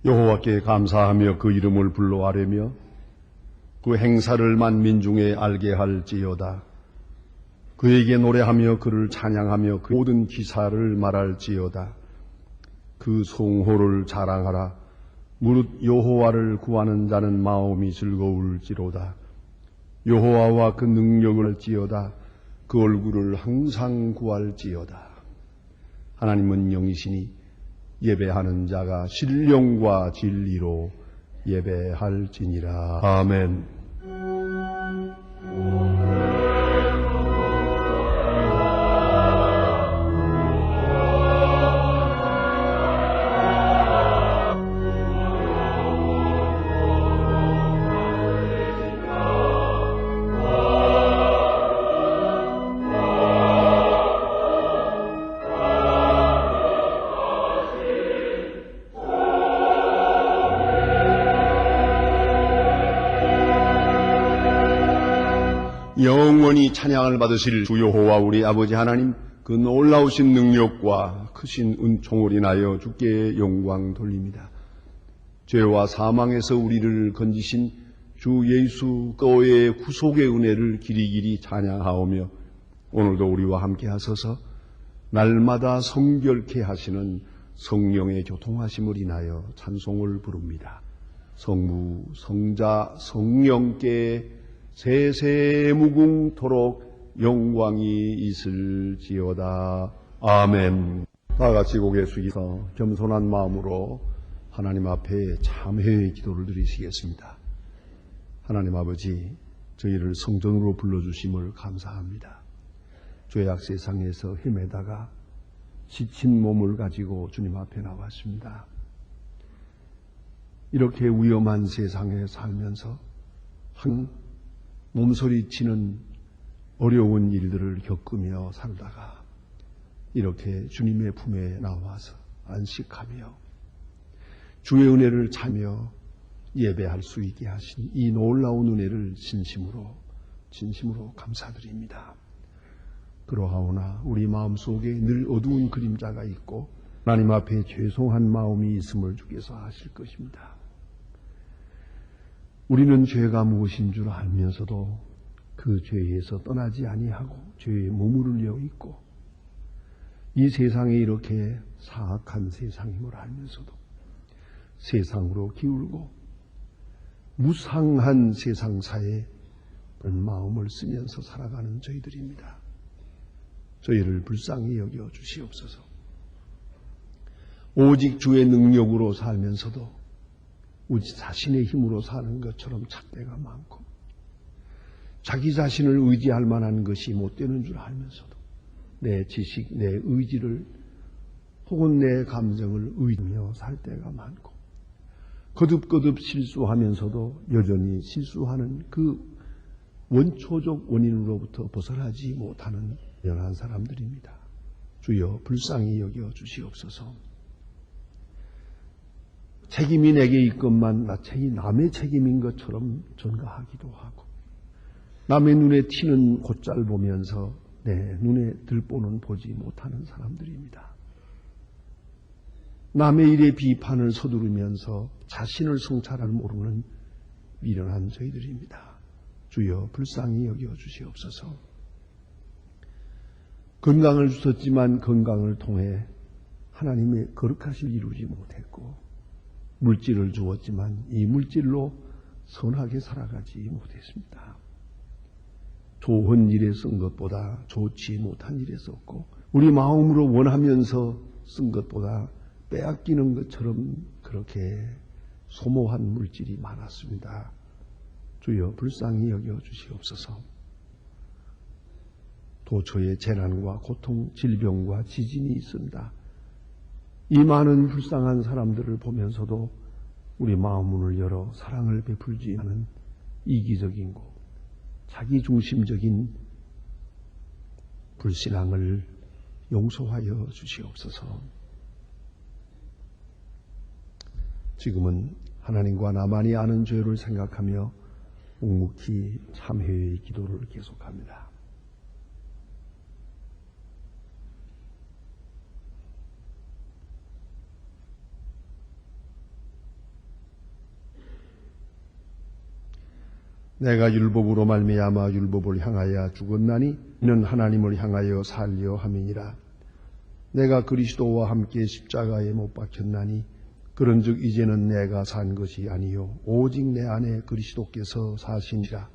여호와께 감사하며 그 이름을 불러 아뢰며 그 행사를 만민 중에 알게 할지어다. 그에게 노래하며 그를 찬양하며 그 모든 기사를 말할지어다. 그 성호를 자랑하라. 무릇 여호와를 구하는 자는 마음이 즐거울지로다. 여호와와 그 능력을 알지어다. 그 얼굴을 항상 구할지어다. 하나님은 영이시니 예배하는 자가 신령과 진리로 예배할지니라. 아멘. 영원히 찬양을 받으실 주 여호와 우리 아버지 하나님, 그 놀라우신 능력과 크신 은총을 인하여 주께 영광 돌립니다. 죄와 사망에서 우리를 건지신 주 예수 그리스도의 구속의 은혜를 길이길이 찬양하오며 오늘도 우리와 함께 하소서. 날마다 성결케 하시는 성령의 교통하심을 인하여 찬송을 부릅니다. 성부, 성자, 성령께 세세무궁토록 영광이 있을지어다. 아멘. 다같이 고개 숙여서 겸손한 마음으로 하나님 앞에 참회의 기도를 드리시겠습니다. 하나님 아버지, 저희를 성전으로 불러주심을 감사합니다. 죄악 세상에서 헤매다가 지친 몸을 가지고 주님 앞에 나왔습니다. 이렇게 위험한 세상에 살면서 몸소리치는 어려운 일들을 겪으며 살다가 이렇게 주님의 품에 나와서 안식하며 주의 은혜를 차며 예배할 수 있게 하신 이 놀라운 은혜를 진심으로 감사드립니다. 그러하오나 우리 마음속에 늘 어두운 그림자가 있고 하나님 앞에 죄송한 마음이 있음을 주께서 아실 것입니다. 우리는 죄가 무엇인 줄 알면서도 그 죄에서 떠나지 아니하고 죄에 머무르려 있고 이 세상에 이렇게 사악한 세상임을 알면서도 세상으로 기울고 무상한 세상사에 마음을 쓰면서 살아가는 저희들입니다. 저희를 불쌍히 여겨 주시옵소서. 오직 주의 능력으로 살면서도 우리 자신의 힘으로 사는 것처럼 착대가 많고 자기 자신을 의지할 만한 것이 못 되는 줄 알면서도 내 지식, 내 의지를 혹은 내 감정을 의지하며 살 때가 많고 거듭거듭 실수하면서도 여전히 실수하는 그 원초적 원인으로부터 벗어나지 못하는 연한 사람들입니다. 주여 불쌍히 여겨 주시옵소서. 책임이 내게 있건만 마치 남의 책임인 것처럼 전가하기도 하고 남의 눈에 튀는 곧잘 보면서 내 눈에 들보는 보지 못하는 사람들입니다. 남의 일에 비판을 서두르면서 자신을 성찰할 모르는 미련한 저희들입니다. 주여 불쌍히 여겨 주시옵소서. 건강을 주셨지만 건강을 통해 하나님의 거룩하실 이루지 못했고 물질을 주었지만 이 물질로 선하게 살아가지 못했습니다. 좋은 일에 쓴 것보다 좋지 못한 일에 썼고 우리 마음으로 원하면서 쓴 것보다 빼앗기는 것처럼 그렇게 소모한 물질이 많았습니다. 주여 불쌍히 여겨 주시옵소서. 도처에 재난과 고통, 질병과 지진이 있습니다. 이 많은 불쌍한 사람들을 보면서도 우리 마음문을 열어 사랑을 베풀지 않은 이기적인 고 자기중심적인 불신앙을 용서하여 주시옵소서. 지금은 하나님과 나만이 아는 죄를 생각하며 묵묵히 참회의 기도를 계속합니다. 내가 율법으로 말미암아 율법을 향하여 죽었나니 이는 하나님을 향하여 살려 함이니라. 내가 그리스도와 함께 십자가에 못 박혔나니 그런즉 이제는 내가 산 것이 아니요 오직 내 안에 그리스도께서 사시니라.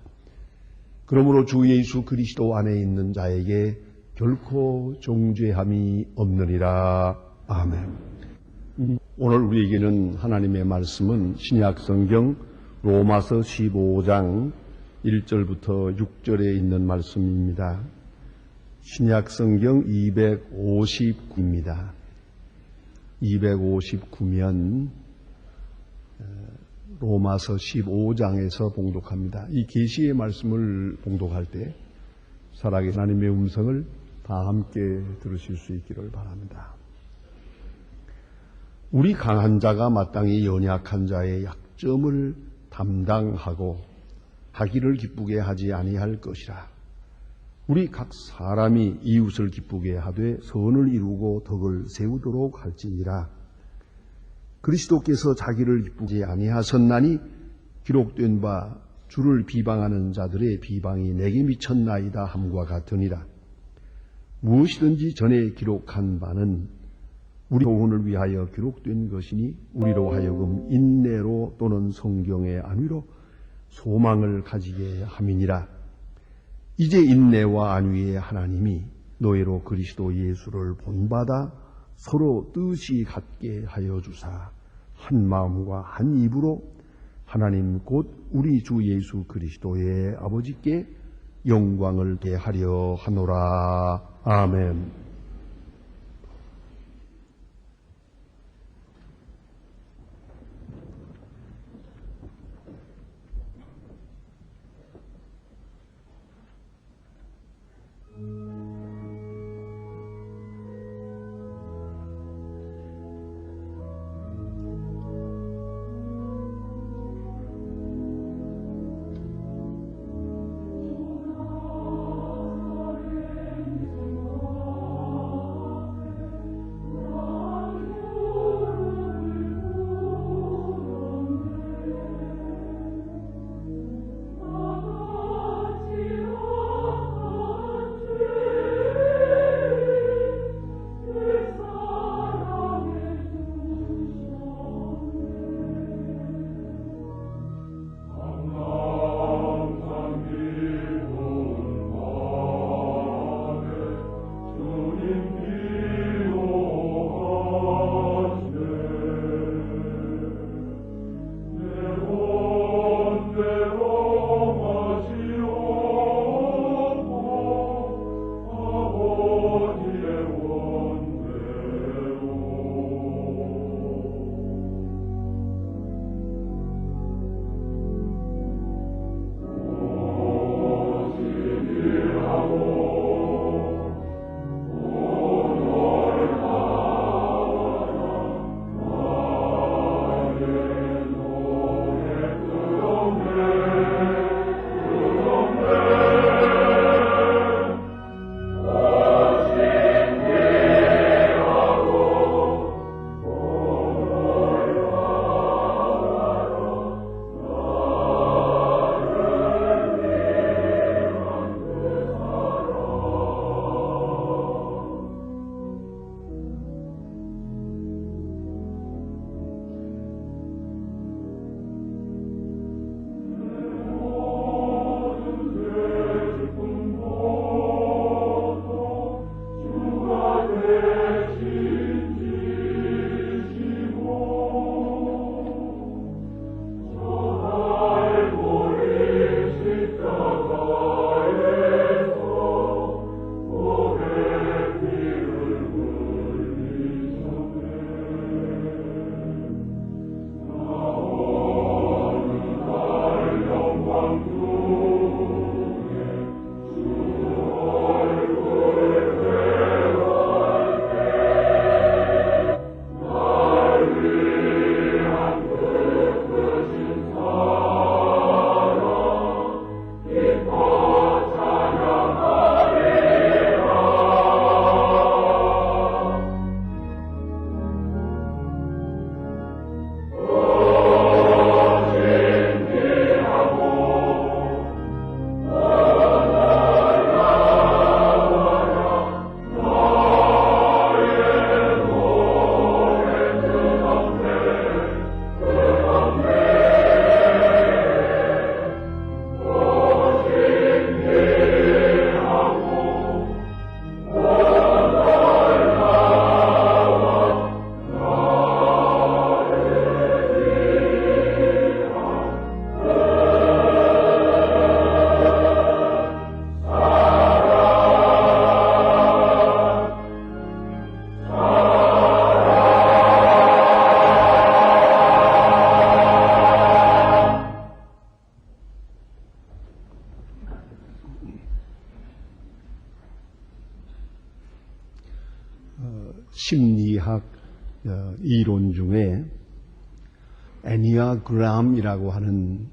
그러므로 주 예수 그리스도 안에 있는 자에게 결코 정죄함이 없느니라. 아멘. 오늘 우리에게는 하나님의 말씀은 신약 성경 로마서 15장 1절부터 6절에 있는 말씀입니다. 신약 성경 259입니다. 259면 로마서 15장에서 봉독합니다. 이 계시의 말씀을 봉독할 때 살아계신 하나님의 음성을 다 함께 들으실 수 있기를 바랍니다. 우리 강한 자가 마땅히 연약한 자의 약점을 담당하고 하기를 기쁘게 하지 아니할 것이라. 우리 각 사람이 이웃을 기쁘게 하되 선을 이루고 덕을 세우도록 할지니라. 그리스도께서 자기를 기쁘게 아니하셨나니 기록된 바 주를 비방하는 자들의 비방이 내게 미쳤나이다 함과 같으니라. 무엇이든지 전에 기록한 바는 우리 교훈을 위하여 기록된 것이니 우리로 하여금 인내로 또는 성경의 안위로 소망을 가지게 함이니라. 이제 인내와 안위의 하나님이 너희로 그리스도 예수를 본받아 서로 뜻이 같게 하여 주사 한 마음과 한 입으로 하나님 곧 우리 주 예수 그리스도의 아버지께 영광을 대하려 하노라. 아멘. 이론 중에 애니아그램이라고 하는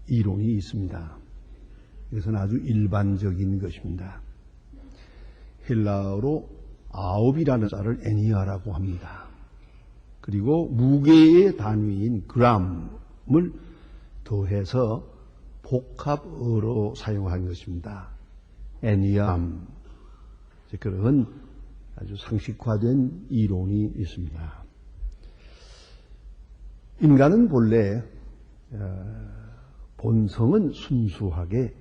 이론이 있습니다. 이것은 아주 일반적인 것입니다. 헬라어로 9이라는 자를 애니아라고 합니다. 그리고 무게의 단위인 그램을 더해서 복합어로 사용한 것입니다. 애니암. 그런 아주 상식화된 이론이 있습니다. 인간은 본래 본성은 순수하게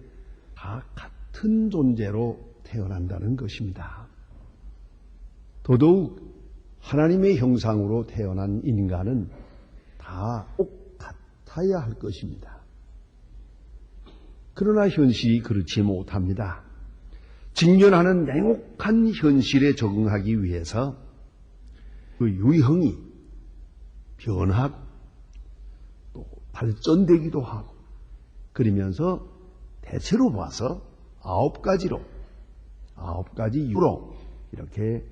다 같은 존재로 태어난다는 것입니다. 더더욱 하나님의 형상으로 태어난 인간은 다 똑같아야 할 것입니다. 그러나 현실이 그렇지 못합니다. 직면하는 냉혹한 현실에 적응하기 위해서 그 유형이 변하고 또 발전되기도 하고 그러면서 대체로 봐서 9가지 이유로 이렇게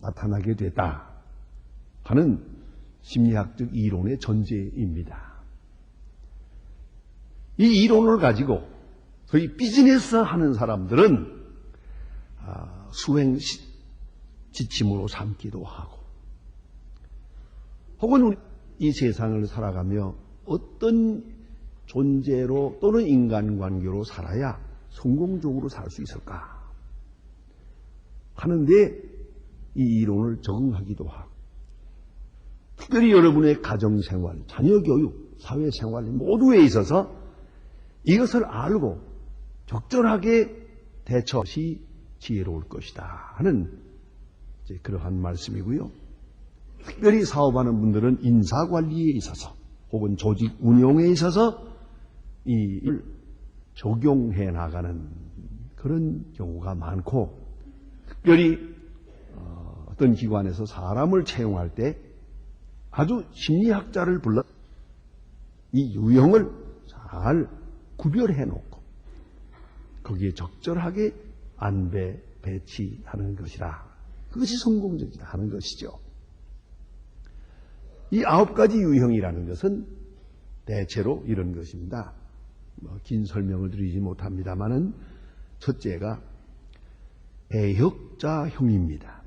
나타나게 됐다 하는 심리학적 이론의 전제입니다. 이 이론을 가지고 소위 비즈니스 하는 사람들은 수행 지침으로 삼기도 하고 혹은 이 세상을 살아가며 어떤 존재로 또는 인간관계로 살아야 성공적으로 살 수 있을까 하는데 이 이론을 적응하기도 하고 특별히 여러분의 가정생활, 자녀교육, 사회생활 모두에 있어서 이것을 알고 적절하게 대처시 지혜로울 것이다 하는 그러한 말씀이고요. 특별히 사업하는 분들은 인사관리에 있어서 혹은 조직 운용에 있어서 이를 적용해 나가는 그런 경우가 많고 특별히 어떤 기관에서 사람을 채용할 때 아주 심리학자를 불러 이 유형을 잘 구별해 놓고 거기에 적절하게 안배 배치하는 것이라 그것이 성공적이다 하는 것이죠. 이 9가지 유형이라는 것은 대체로 이런 것입니다. 긴 설명을 드리지 못합니다만은 첫째가 배혁자형입니다.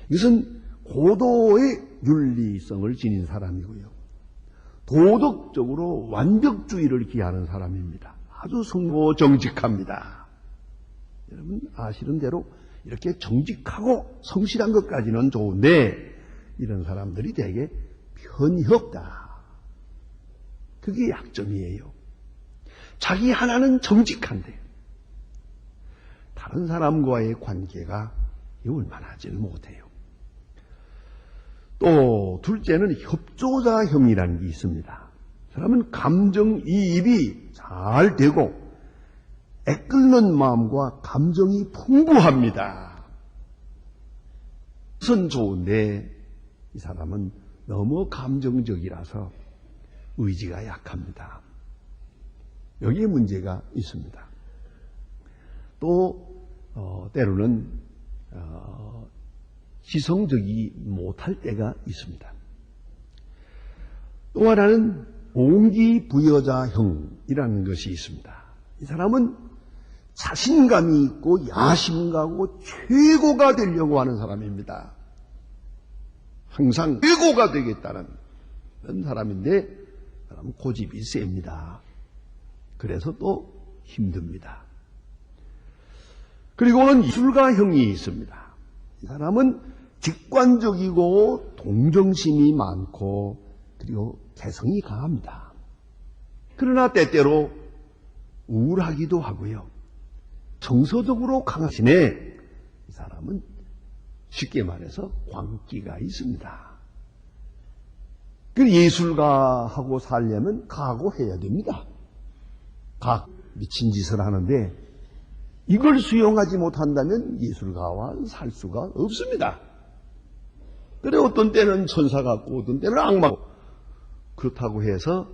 이것은 고도의 윤리성을 지닌 사람이고요. 도덕적으로 완벽주의를 기하는 사람입니다. 아주 정직합니다. 여러분 아시는 대로 이렇게 정직하고 성실한 것까지는 좋은데 이런 사람들이 되게 편협다. 그게 약점이에요. 자기 하나는 정직한데 다른 사람과의 관계가 원만하지는 못해요. 또 둘째는 협조자형이라는 게 있습니다. 사람은 감정이입이 잘 되고 애끓는 마음과 감정이 풍부합니다. 그것은 좋은데 이 사람은 너무 감정적이라서 의지가 약합니다. 여기에 문제가 있습니다. 또 때로는 지성적이 못할 때가 있습니다. 또 하나는 동기부여자형이라는 것이 있습니다. 이 사람은 자신감이 있고 야심가고 최고가 되려고 하는 사람입니다. 항상 최고가 되겠다는 그런 사람인데 사람은 고집이 셉니다. 그래서 또 힘듭니다. 그리고는 예술가형이 있습니다. 이 사람은 직관적이고 동정심이 많고 그리고 개성이 강합니다. 그러나 때때로 우울하기도 하고요. 정서적으로 강하시네. 이 사람은 쉽게 말해서 광기가 있습니다. 그 예술가하고 살려면 각오해야 됩니다. 미친 짓을 하는데 이걸 수용하지 못한다면 예술가와 살 수가 없습니다. 그래 어떤 때는 천사 같고 어떤 때는 악마 같고 그렇다고 해서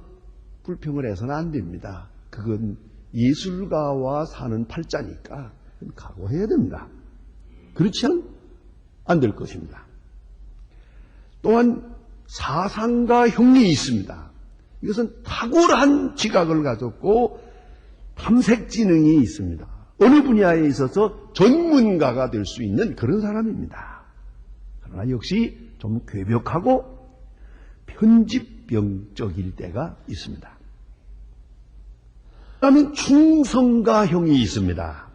불평을 해서는 안 됩니다. 그건 예술가와 사는 팔자니까 각오해야 됩니다. 그렇지 않? 안 될 것입니다. 또한 사상가 형이 있습니다. 이것은 탁월한 지각을 가졌고 탐색 지능이 있습니다. 어느 분야에 있어서 전문가가 될 수 있는 그런 사람입니다. 그러나 역시 좀 괴벽하고 편집병적일 때가 있습니다. 그다음에 충성가형이 있습니다.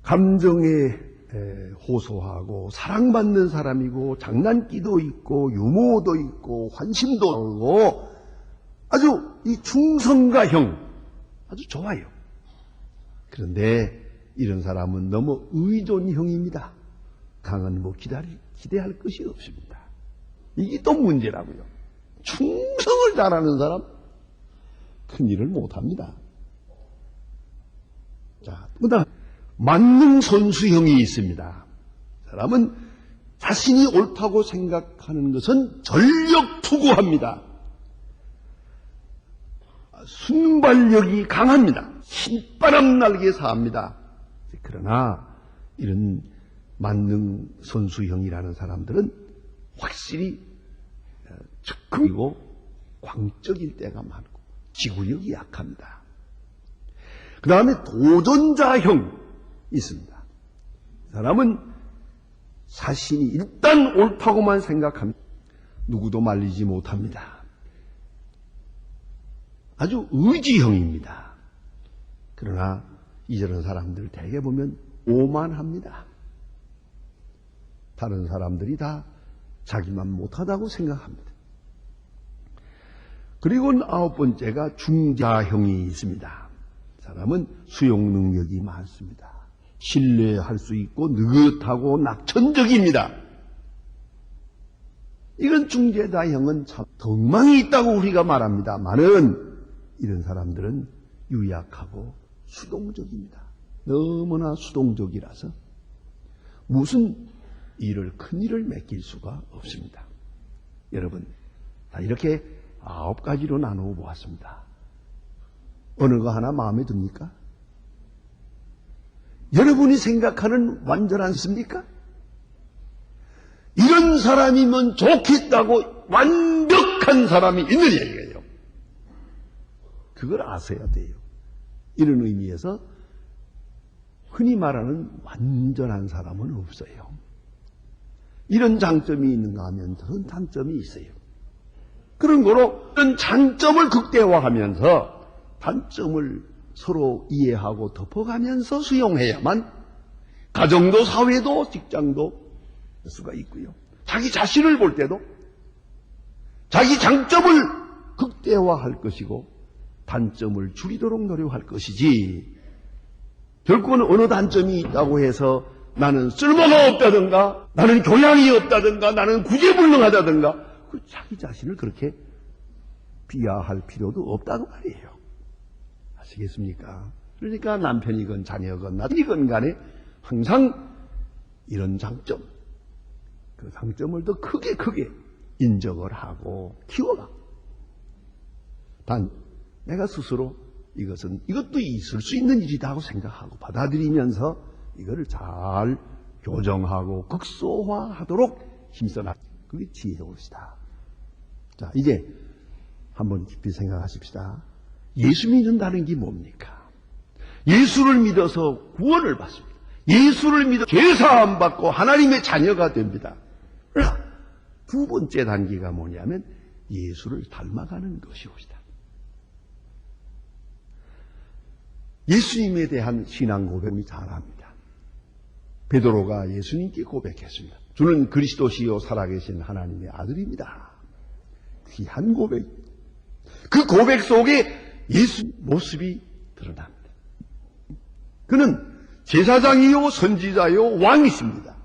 감정에 호소하고 사랑받는 사람이고 장난기도 있고 유머도 있고 환심도 하고 아주 이 충성가형 아주 좋아요. 그런데 이런 사람은 너무 의존형입니다. 강은 뭐 기대할 것이 없습니다. 이게 또 문제라고요. 충성을 잘하는 사람 큰 일을 못합니다. 자, 그다음 만능선수형이 있습니다. 사람은 자신이 옳다고 생각하는 것은 전력 투구합니다. 순발력이 강합니다. 신바람 날게 사합니다. 그러나 이런 만능선수형이라는 사람들은 확실히 즉흥이고 광적일 때가 많고 지구력이 약합니다. 그 다음에 도전자형 있습니다. 사람은 자신이 일단 옳다고만 생각합니다. 누구도 말리지 못합니다. 아주 의지형입니다. 그러나 이런 사람들 대개 보면 오만합니다. 다른 사람들이 다 자기만 못하다고 생각합니다. 그리고 9번째가 중자형이 있습니다. 사람은 수용 능력이 많습니다. 신뢰할 수 있고 느긋하고 낙천적입니다. 이건 중재자형은 참 덕망이 있다고 우리가 말합니다만은 이런 사람들은 유약하고 수동적입니다. 너무나 수동적이라서 무슨 큰 일을 맡길 수가 없습니다. 여러분, 이렇게 9가지로 나누어 보았습니다. 어느 거 하나 마음에 듭니까? 여러분이 생각하는 완전하십니까? 이런 사람이면 좋겠다고 완벽한 사람이 있는 얘기예요. 그걸 아셔야 돼요. 이런 의미에서 흔히 말하는 완전한 사람은 없어요. 이런 장점이 있는가 하면 그런 단점이 있어요. 그런 거로 이런 장점을 극대화하면서 단점을 서로 이해하고 덮어가면서 수용해야만 가정도 사회도 직장도 할 수가 있고요. 자기 자신을 볼 때도 자기 장점을 극대화할 것이고 단점을 줄이도록 노력할 것이지 결국은 어느 단점이 있다고 해서 나는 쓸모가 없다든가 나는 교양이 없다든가 나는 구제불능하다든가 자기 자신을 그렇게 비하할 필요도 없다고 말이에요. 아시겠습니까? 그러니까 남편이건 자녀건 나이건 간에 항상 이런 장점, 그 장점을 더 크게 인정을 하고 키워가. 단 내가 스스로 이것도 있을 수 있는 일이다 하고 생각하고 받아들이면서 이거를 잘 교정하고 극소화하도록 힘써나. 그게 지혜로우시다. 자, 이제 한번 깊이 생각하십시다. 예수 믿는다는 게 뭡니까? 예수를 믿어서 구원을 받습니다. 예수를 믿어 죄사함 받고 하나님의 자녀가 됩니다. 두 번째 단계가 뭐냐면 예수를 닮아가는 것이옵니다. 예수님에 대한 신앙 고백이 잘합니다. 베드로가 예수님께 고백했습니다. 주는 그리스도시요 살아계신 하나님의 아들입니다. 귀한 고백. 그 고백 속에 예수 모습이 드러납니다. 그는 제사장이요 선지자요 왕이십니다.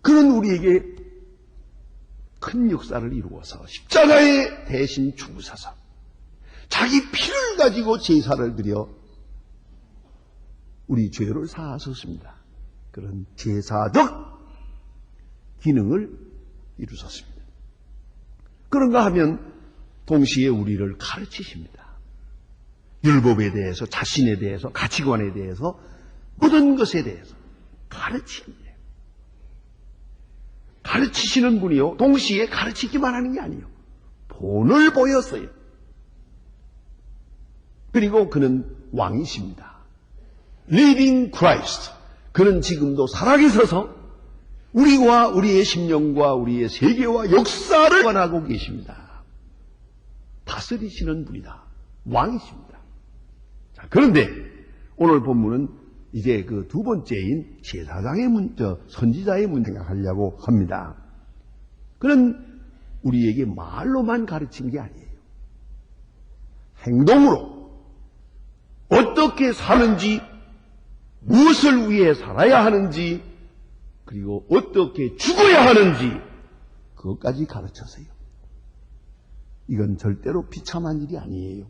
그는 우리에게 큰 역사를 이루어서 십자가에 대신 죽으셔서 자기 피를 가지고 제사를 드려 우리 죄를 사하셨습니다. 그런 제사적 기능을 이루셨습니다. 그런가 하면 동시에 우리를 가르치십니다. 율법에 대해서, 자신에 대해서, 가치관에 대해서, 모든 것에 대해서 가르침이에요. 가르치시는 분이요, 동시에 가르치기만 하는 게 아니에요. 본을 보였어요. 그리고 그는 왕이십니다. Living Christ. 그는 지금도 살아계셔서 우리와 우리의 심령과 우리의 세계와 역사를 관하고 계십니다. 다스리시는 분이다. 왕이십니다. 자, 그런데 오늘 본문은 이제 그 두 번째인 제사장의 선지자의 문제 생각하려고 합니다. 그는 우리에게 말로만 가르친 게 아니에요. 행동으로 어떻게 사는지, 무엇을 위해 살아야 하는지, 그리고 어떻게 죽어야 하는지 그것까지 가르쳤어요. 이건 절대로 비참한 일이 아니에요.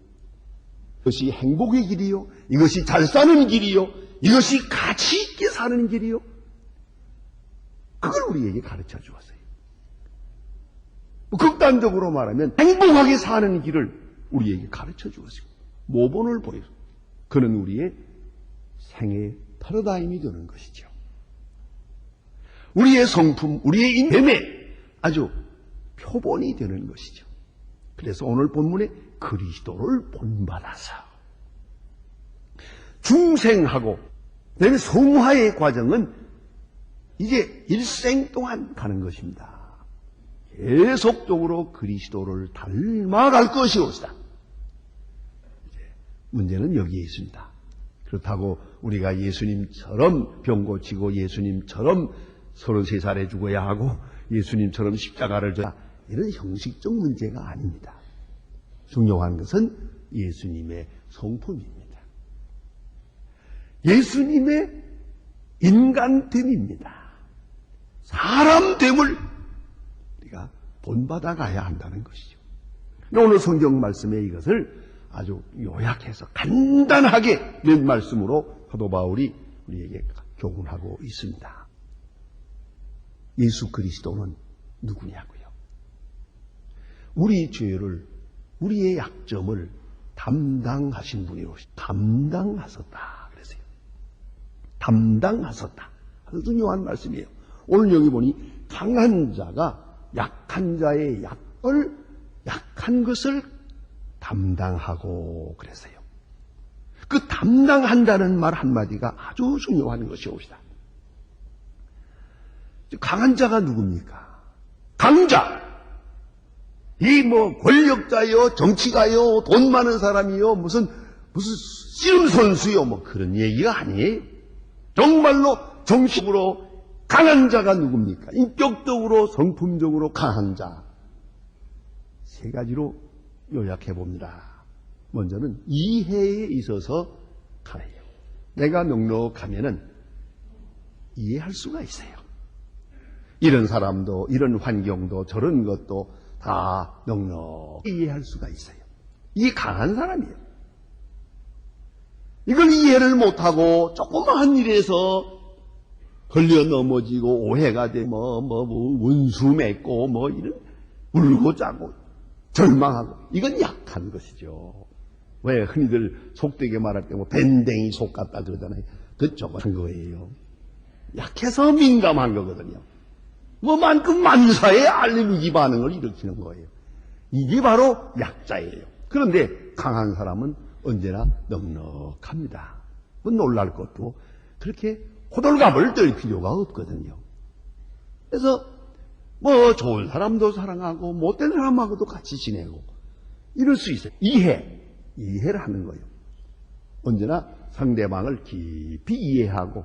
이것이 행복의 길이요, 이것이 잘 사는 길이요, 이것이 가치 있게 사는 길이요, 그걸 우리에게 가르쳐 주었어요. 극단적으로 말하면 행복하게 사는 길을 우리에게 가르쳐 주었어요. 모본을 보여서 그는 우리의 생애 패러다임이 되는 것이죠. 우리의 성품, 우리의 인됨에 아주 표본이 되는 것이죠. 그래서 오늘 본문에 그리스도를 본받아서 중생하고 그다음에 성화의 과정은 이제 일생 동안 가는 것입니다. 계속적으로 그리스도를 닮아갈 것이옵시다. 문제는 여기에 있습니다. 그렇다고 우리가 예수님처럼 병 고치고 예수님처럼 33살에 죽어야 하고 예수님처럼 십자가를 져야 이런 형식적 문제가 아닙니다. 중요한 것은 예수님의 성품입니다. 예수님의 인간됨입니다. 사람됨을 우리가 본받아 가야 한다는 것이죠. 오늘 성경 말씀에 이것을 아주 요약해서 간단하게 낸 말씀으로 사도 바울이 우리에게 교훈하고 있습니다. 예수 그리스도는 누구냐고요? 우리 죄를, 우리의 약점을 담당하신 분이로 담당하셨다 그랬어요. 담당하셨다. 아주 중요한 말씀이에요. 오늘 여기 보니 강한 자가 약한 자의 약한 것을 담당하고 그랬어요. 그 담당한다는 말 한마디가 아주 중요한 것이옵시다. 강한 자가 누굽니까? 강자. 이 권력자요, 정치가요, 돈 많은 사람이요, 무슨 씨름 선수요, 그런 얘기가 아니에요. 정말로 정식으로 강한 자가 누굽니까? 인격적으로, 성품적으로 강한 자. 세 가지로 요약해 봅니다. 먼저는 이해에 있어서 강해요. 내가 넉넉하면은 이해할 수가 있어요. 이런 사람도, 이런 환경도, 저런 것도 다 넉넉히 이해할 수가 있어요. 이게 강한 사람이에요. 이걸 이해를 못하고 조그마한 일에서 걸려 넘어지고 오해가 되고 원수 맺고 이런 울고 짜고 절망하고 이건 약한 것이죠. 왜 흔히들 속되게 말할 때 밴댕이 속 같다 그러잖아요. 그 저거한 거예요. 약해서 민감한 거거든요. 만큼 만사의 알레르기 반응을 일으키는 거예요. 이게 바로 약자예요. 그런데 강한 사람은 언제나 넉넉합니다. 놀랄 것도 그렇게 호들갑을 떨 필요가 없거든요. 그래서 좋은 사람도 사랑하고 못된 사람하고도 같이 지내고 이럴 수 있어요. 이해를 하는 거예요. 언제나 상대방을 깊이 이해하고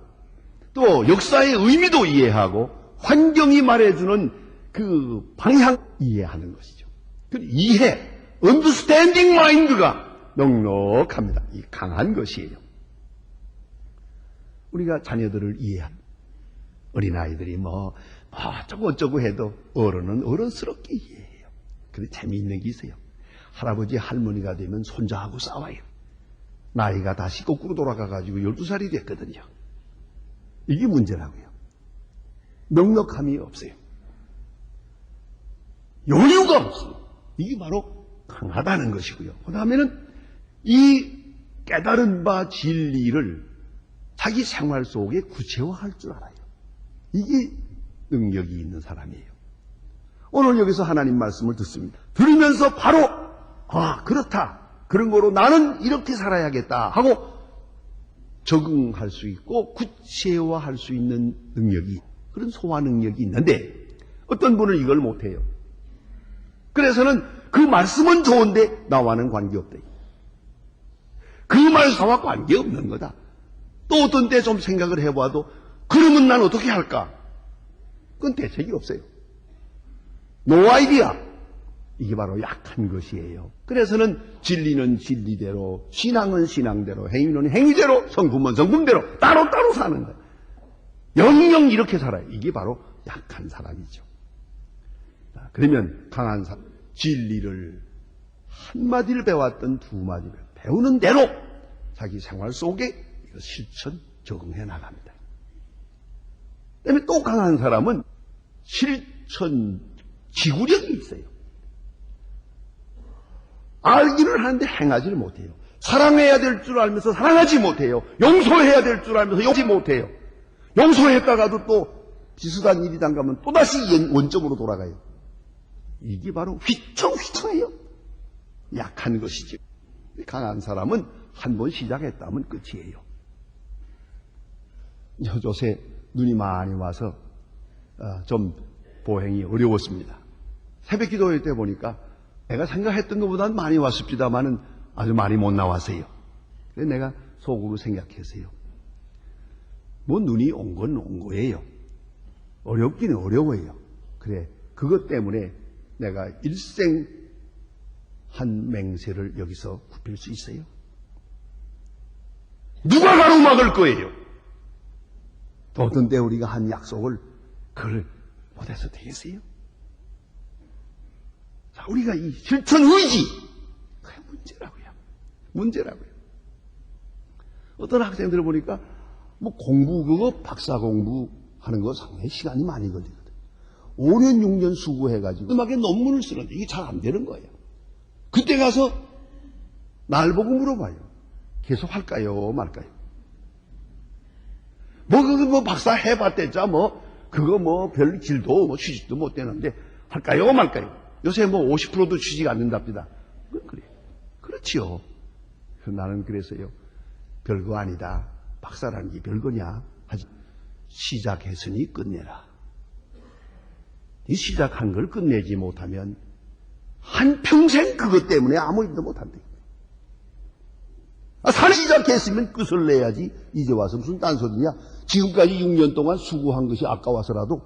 또 역사의 의미도 이해하고 환경이 말해주는 그 방향 이해하는 것이죠. understanding mind가 넉넉합니다. 이 강한 것이에요. 우리가 자녀들을 이해한 어린아이들이 어쩌고 해도 어른은 어른스럽게 이해해요. 근데 재미있는 게 있어요. 할아버지 할머니가 되면 손자하고 싸워요. 나이가 다시 거꾸로 돌아가가지고 12살이 됐거든요. 이게 문제라고요. 넉넉함이 없어요. 여유가 없어요. 이게 바로 강하다는 것이고요. 그 다음에는 이 깨달은 바 진리를 자기 생활 속에 구체화할 줄 알아요. 이게 능력이 있는 사람이에요. 오늘 여기서 하나님 말씀을 듣습니다. 들으면서 바로 그렇다. 그런 거로 나는 이렇게 살아야겠다 하고 적응할 수 있고 구체화할 수 있는 능력이, 그런 소화 능력이 있는데 어떤 분은 이걸 못해요. 그래서는 그 말씀은 좋은데 나와는 관계없다. 그 말씀과 관계없는 거다. 또 어떤 때 좀 생각을 해봐도 그러면 난 어떻게 할까? 그건 대책이 없어요. 노 아이디어. 이게 바로 약한 것이에요. 그래서는 진리는 진리대로, 신앙은 신앙대로, 행위는 행위대로, 성품은 성품대로 따로따로 사는 거예요. 영영 이렇게 살아요. 이게 바로 약한 사람이죠. 그러면 강한 사람, 진리를 한마디를 배웠던 두마디를 배우는 대로 자기 생활 속에 이거 실천 적응해 나갑니다. 그다음에 또 강한 사람은 실천 지구력이 있어요. 알기는 하는데 행하지를 못해요. 사랑해야 될 줄 알면서 사랑하지 못해요. 용서해야 될 줄 알면서 용서하지 못해요. 용서했다가도 또 비슷한 일이 당하면 또다시 원점으로 돌아가요. 이게 바로 휘청휘청해요. 약한 것이죠. 강한 사람은 한 번 시작했다면 끝이에요. 요새 눈이 많이 와서 좀 보행이 어려웠습니다. 새벽 기도회 때 보니까 내가 생각했던 것보다는 많이 왔습니다만은 아주 많이 못 나왔어요. 그래서 내가 속으로 생각했어요. 뭐 눈이 온 건 온 거예요. 어렵기는 어려워요. 그래, 그것 때문에 내가 일생 한 맹세를 여기서 굽힐 수 있어요? 누가 가로막을 거예요? 또 어떤 때 우리가 한 약속을 그걸 못해서 되겠어요? 자, 우리가 이 실천 의지, 그게 문제라고요. 문제라고요. 어떤 학생들을 보니까 뭐 공부, 그거 박사 공부 하는 거 상당히 시간이 많이 걸리거든. 5년, 6년 수고해가지고 음악에 논문을 쓰는데 이게 잘 안 되는 거예요. 그때 가서 날 보고 물어봐요. 계속 할까요? 말까요? 그거 박사 해봤댔자 그거 별 길도 취직도 못 되는데 할까요? 말까요? 요새 50%도 취직 안 된답니다. 그래. 그렇지요. 나는 그래서요. 별거 아니다. 박사라는 게 별거냐? 하지. 시작했으니 끝내라. 이 시작한 걸 끝내지 못하면 한평생 그것 때문에 아무 일도 못한다. 산 시작했으면 끝을 내야지. 이제 와서 무슨 딴소리냐. 지금까지 6년 동안 수고한 것이 아까워서라도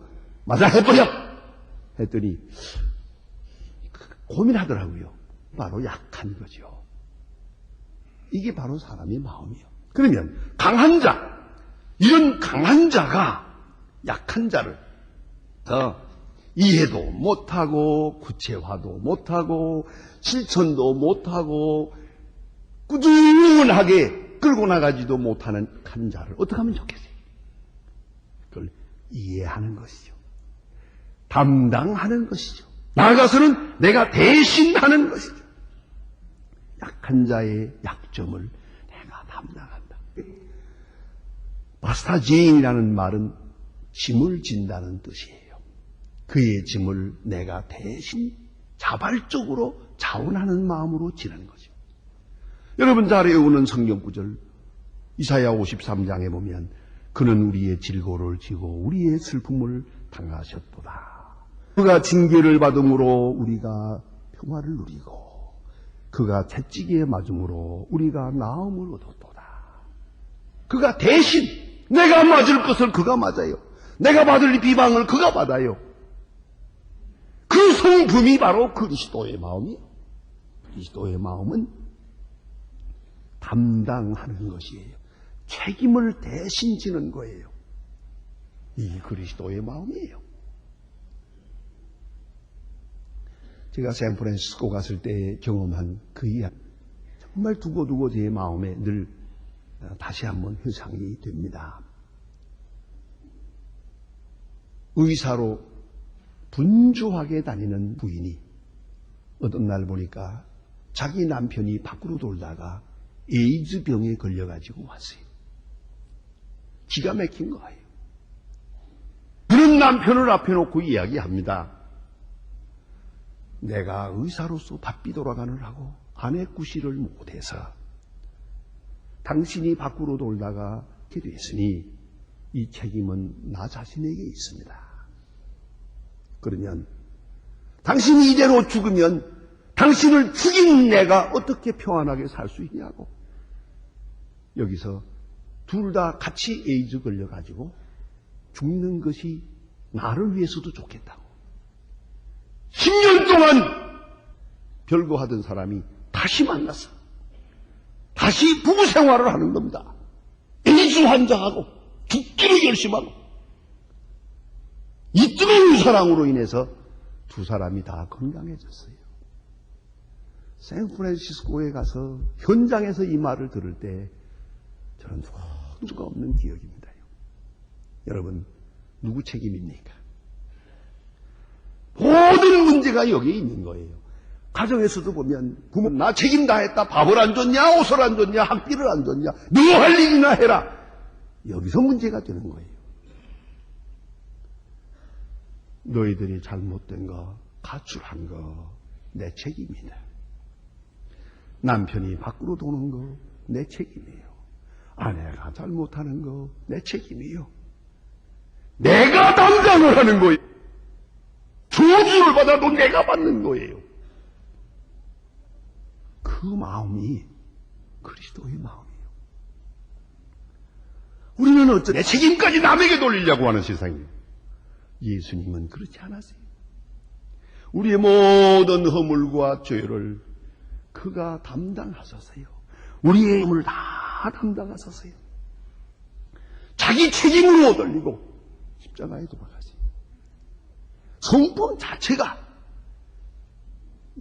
맞아 해버려. 했더니 고민하더라고요. 바로 약한 거죠. 이게 바로 사람의 마음이에요. 그러면 강한 자, 이런 강한 자가 약한 자를 더 이해도 못하고 구체화도 못하고 실천도 못하고 꾸준하게 끌고 나가지도 못하는 한 자를 어떻게 하면 좋겠어요? 그걸 이해하는 것이죠. 담당하는 것이죠. 나아가서는 내가 대신하는 것이죠. 약한 자의 약점을 내가 담당한다. 바스타제인이라는 말은 짐을 진다는 뜻이에요. 그의 짐을 내가 대신 자발적으로 자원하는 마음으로 지는 거죠. 여러분 잘 외우는 성경 구절 이사야 53장에 보면 그는 우리의 질고를 지고 우리의 슬픔을 당하셨도다. 그가 징계를 받음으로 우리가 평화를 누리고 그가 채찍에 맞음으로 우리가 나음을 얻었도다. 그가 대신 내가 맞을 것을 그가 맞아요. 내가 받을 이 비방을 그가 받아요. 그 성품이 바로 그리스도의 마음이에요. 그리스도의 마음은 담당하는 것이에요. 책임을 대신 지는 거예요. 이게 그리스도의 마음이에요. 제가 샌프란시스코 갔을 때 경험한 그 이야기 정말 두고두고 제 마음에 늘 다시 한번 회상이 됩니다. 의사로 분주하게 다니는 부인이 어떤 날 보니까 자기 남편이 밖으로 돌다가 에이즈 병에 걸려가지고 왔어요. 기가 막힌 거예요. 그런 남편을 앞에 놓고 이야기합니다. 내가 의사로서 바삐 돌아가느라고 아내 구실을 못해서 당신이 밖으로 돌다가 이렇게 됐으니 이 책임은 나 자신에게 있습니다. 그러면 당신이 이대로 죽으면 당신을 죽인 내가 어떻게 평안하게 살 수 있냐고. 여기서 둘 다 같이 에이즈 걸려가지고 죽는 것이 나를 위해서도 좋겠다고. 10년 동안 별거 하던 사람이 다시 만나서 다시 부부 생활을 하는 겁니다. 에이즈 환자하고 죽기로 결심하고 이 뜨거운 사랑으로 인해서 두 사람이 다 건강해졌어요. 샌프란시스코에 가서 현장에서 이 말을 들을 때 저는 수가 없는 기억입니다. 여러분, 누구 책임입니까? 모든 문제가 여기에 있는 거예요. 가정에서도 보면 부모 나 책임 다했다. 밥을 안 줬냐, 옷을 안 줬냐, 학비를 안 줬냐, 너 할 일이나 해라. 여기서 문제가 되는 거예요. 너희들이 잘못된 거, 가출한 거 내 책임이다. 남편이 밖으로 도는 거 내 책임이에요. 아내가 잘못하는 거 내 책임이에요. 내가 담당을 하는 거예요. 저주를 받아도 내가 받는 거예요. 그 마음이 그리스도의 마음이에요. 우리는 어째 내 책임까지 남에게 돌리려고 하는 세상이에요. 예수님은 그렇지 않았어요. 우리의 모든 허물과 죄를 그가 담당하셨어요. 우리의 힘을 다 담당하셨어요. 자기 책임으로 돌리고 십자가에 돌아가세요. 성품 자체가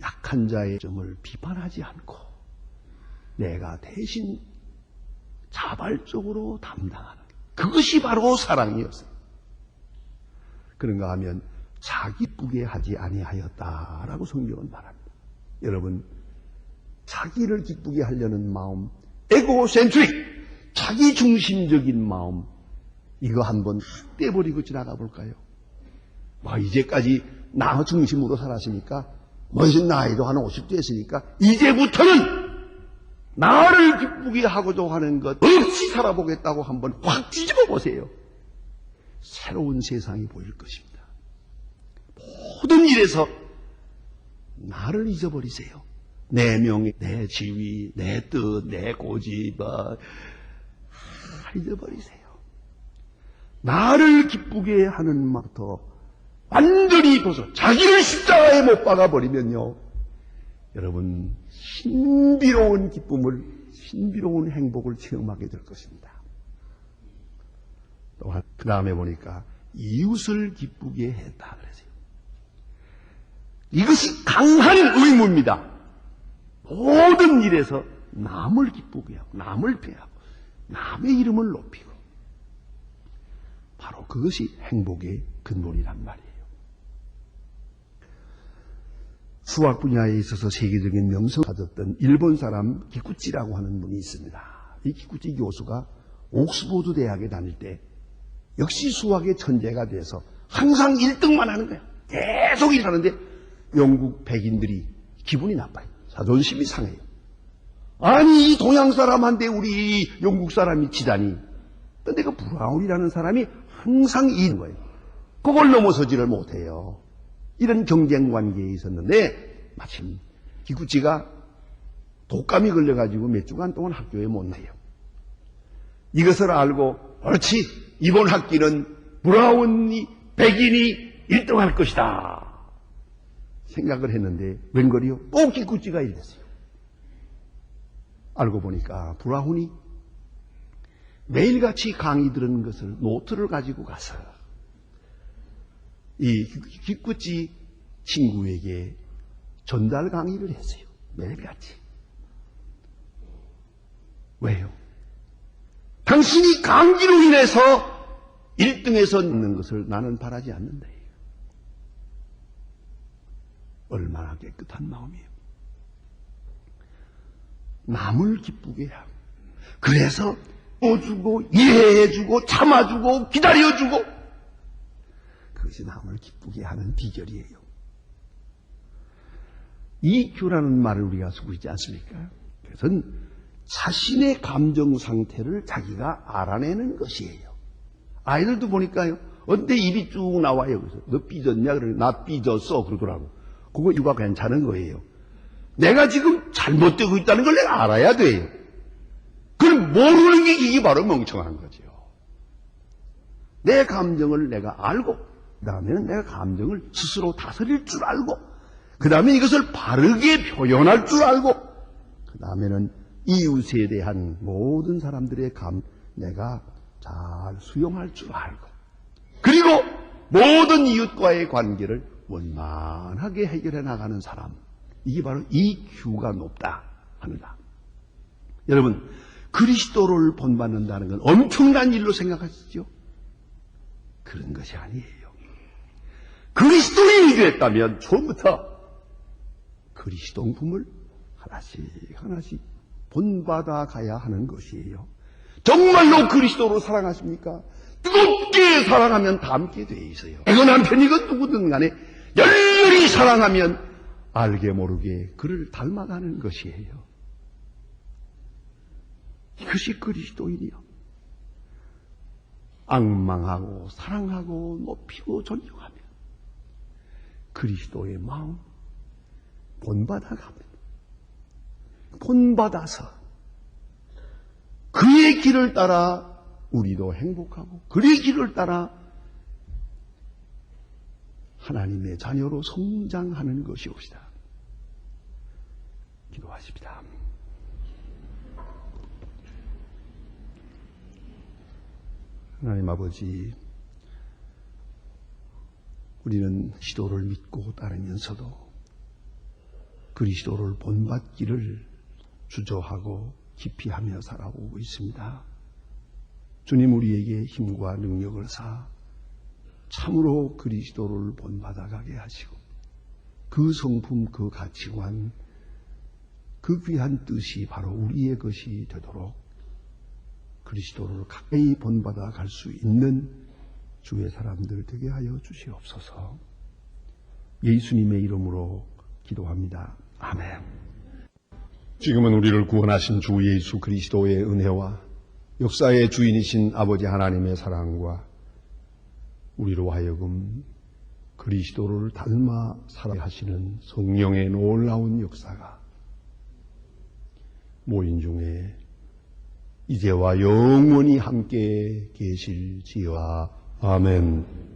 약한 자의 점을 비판하지 않고 내가 대신 자발적으로 담당하는 그것이 바로 사랑이었어요. 그런가 하면 자기 기쁘게 하지 아니하였다라고 성경은 말합니다. 여러분, 자기를 기쁘게 하려는 마음, 에고센트릭, 자기 중심적인 마음, 이거 한번 떼버리고 지나가 볼까요? 이제까지 나 중심으로 살았으니까, 이제 나이도 한 50 됐으니까, 이제부터는 나를 기쁘게 하고자 하는 것 없이 살아보겠다고 한번 확 뒤집어 보세요. 새로운 세상이 보일 것입니다. 모든 일에서 나를 잊어버리세요. 내 명예, 내 지위, 내 뜻, 내 고집, 잊어버리세요. 나를 기쁘게 하는 마음부터 완전히 벗어 자기를 십자가에 못 박아버리면요, 여러분 신비로운 기쁨을, 신비로운 행복을 체험하게 될 것입니다. 또한 그 다음에 보니까 이웃을 기쁘게 했다 그랬어요. 이것이 강한 의무입니다. 모든 일에서 남을 기쁘게 하고 남을 배하고 남의 이름을 높이고, 바로 그것이 행복의 근본이란 말이에요. 수학 분야에 있어서 세계적인 명성을 가졌던 일본 사람 기쿠치라고 하는 분이 있습니다. 이 기쿠치 교수가 옥스포드 대학에 다닐 때 역시 수학의 천재가 돼서 항상 1등만 하는 거야. 계속 일하는데 영국 백인들이 기분이 나빠요. 자존심이 상해요. 아니, 이 동양 사람한테 우리 영국 사람이 지다니. 근데 그 브라운이라는 사람이 항상 이기는 거예요. 그걸 넘어서지를 못해요. 이런 경쟁 관계에 있었는데 마침 기쿠치가 독감이 걸려가지고 몇 주간 동안 학교에 못 나요. 이것을 알고 옳지, 이번 학기는 브라운이, 백인이 1등할 것이다 생각을 했는데 웬걸이요? 꼭 기쿠치가 이랬어요. 알고 보니까 브라운이 매일같이 강의 들은 것을 노트를 가지고 가서 이 기쿠치 친구에게 전달 강의를 했어요. 매일같이. 왜요? 당신이 강기로 인해서 1등에서 있는 것을 나는 바라지 않는다. 얼마나 깨끗한 마음이에요. 남을 기쁘게 하고, 그래서 주고 이해해주고 참아주고 기다려주고, 그것이 남을 기쁘게 하는 비결이에요. EQ라는 말을 우리가 쓰고 있지 않습니까? 그것은 자신의 감정 상태를 자기가 알아내는 것이에요. 아이들도 보니까요, 언제 입이 쭉 나와요. 그래서 너 삐졌냐? 그러면 나 삐졌어 그러더라고. 그거 이거 괜찮은 거예요. 내가 지금 잘못되고 있다는 걸 내가 알아야 돼요. 그걸 모르는 게 이게 바로 멍청한 거죠. 내 감정을 내가 알고, 그 다음에는 내가 감정을 스스로 다스릴 줄 알고, 그 다음에 이것을 바르게 표현할 줄 알고, 그 다음에는 이웃에 대한 모든 사람들의 내가 잘 수용할 줄 알고, 그리고 모든 이웃과의 관계를 원만하게 해결해 나가는 사람, 이게 바로 EQ가 높다 합니다. 여러분, 그리스도를 본받는다는 건 엄청난 일로 생각하시죠? 그런 것이 아니에요. 그리스도인이 됐다면 처음부터 그리스도인품을 하나씩 하나씩 본받아 가야 하는 것이에요. 정말로 그리스도를 사랑하십니까? 뜨겁게 사랑하면 닮게 돼 있어요. 이거 남편이건 누구든 간에 열렬히 사랑하면 알게 모르게 그를 닮아가는 것이에요. 이것이 그리스도인이요. 앙망하고 사랑하고 높이고 존경하며 그리스도의 마음 본받아가면, 본받아서 그의 길을 따라 우리도 행복하고 그의 길을 따라 하나님의 자녀로 성장하는 것이옵시다. 기도하십시다. 하나님 아버지, 우리는 그리스도를 믿고 따르면서도 그리스도를 본받기를 주저하고 기피하며 살아오고 있습니다. 주님, 우리에게 힘과 능력을 사 참으로 그리스도를 본받아가게 하시고 그 성품, 그 가치관, 그 귀한 뜻이 바로 우리의 것이 되도록 그리스도를 가까이 본받아 갈 수 있는 주의 사람들 되게 하여 주시옵소서. 예수님의 이름으로 기도합니다. 아멘. 지금은 우리를 구원하신 주 예수 그리스도의 은혜와 역사의 주인이신 아버지 하나님의 사랑과 우리로 하여금 그리스도를 닮아 살아야 하시는 성령의 놀라운 역사가 모인 중에 이제와 영원히 함께 계실지어다. 아멘.